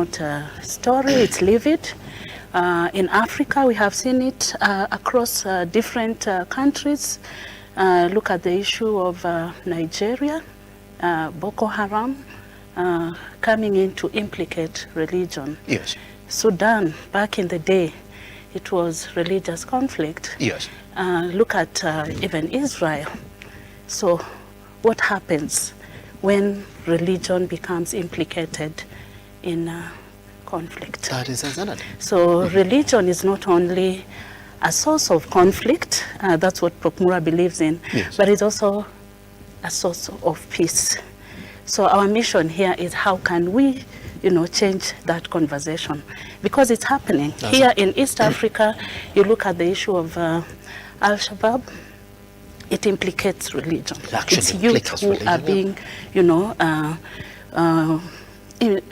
not a story, it's lived. In Africa, we have seen it across different countries. Look at the issue of Nigeria, Boko Haram coming in to implicate religion. Yes. Sudan, back in the day, it was religious conflict. Yes. Look at even Israel. So what happens when religion becomes implicated in conflict? That is exactly. So religion is not only a source of conflict, that's what Prokmura believes in, yes, but it's also a source of peace. So our mission here is how can we, change that conversation? Because it's happening. Here in East Africa, you look at the issue of Al-Shabaab, it implicates religion. It's youth who are being,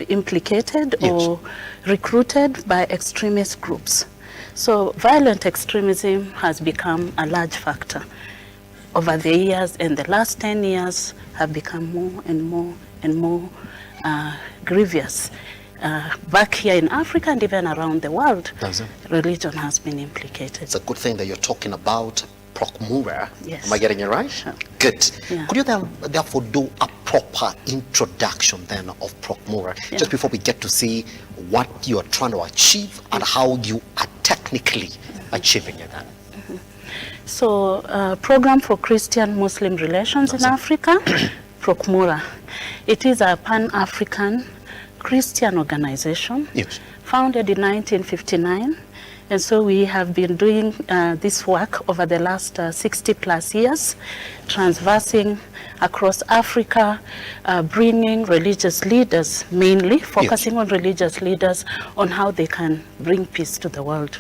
implicated, yes, or recruited by extremist groups. So violent extremism has become a large factor over the years, and the last 10 years have become more and more and more grievous. Back here in Africa and even around the world, religion has been implicated. It's a good thing that you're talking about Prokmura. Yes. Am I getting it right? Sure. Good. Yeah. Could you therefore do a proper introduction then of Prokmura, Yeah, just before we get to see what you are trying to achieve and how you are technically achieving it then? So, Program for Christian-Muslim Relations in Africa, Prokmura. It is a Pan-African Christian organization, yes, founded in 1959. And so we have been doing this work over the last 60 plus years, transversing across Africa, bringing religious leaders, mainly focusing, yes, on religious leaders, on how they can bring peace to the world.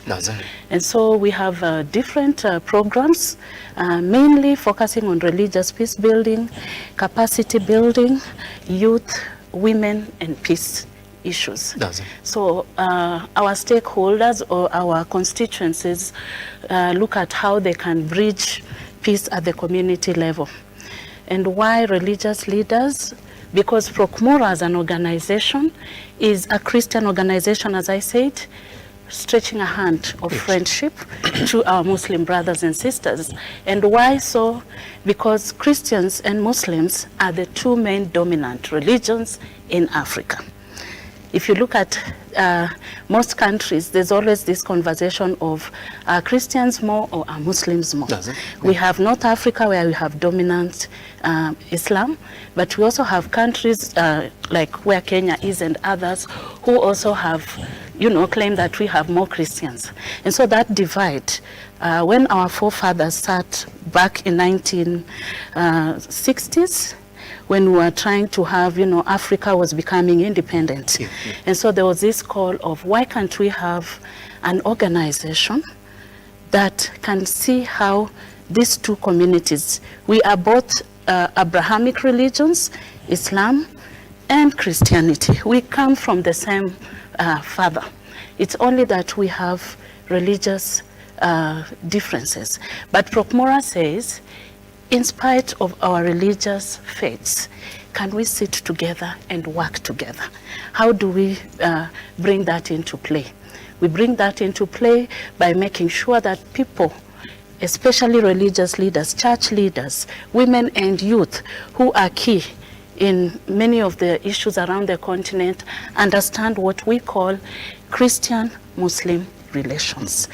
And so we have different programs, mainly focusing on religious peace building, capacity building, youth, women, and peace issues. So our stakeholders or our constituencies look at how they can bridge peace at the community level. And why religious leaders? Because Prokmura as an organization is a Christian organization, as I said, stretching a hand of, yes, friendship to our Muslim brothers and sisters. And why so? Because Christians and Muslims are the two main dominant religions in Africa. If you look at most countries, there's always this conversation of Christians more or are Muslims more. We have North Africa where we have dominant Islam, but we also have countries like where Kenya is and others who also have, claim that we have more Christians. And so that divide, when our forefathers sat back in 1960s, when we were trying to have, Africa was becoming independent. Yeah, yeah. And so there was this call of why can't we have an organization that can see how these two communities, we are both Abrahamic religions, Islam and Christianity. We come from the same father. It's only that we have religious differences. But Prokmura says, in spite of our religious faiths, can we sit together and work together? How do we bring that into play? We bring that into play by making sure that people, especially religious leaders, church leaders, women and youth, who are key in many of the issues around the continent, understand what we call Christian-Muslim relations.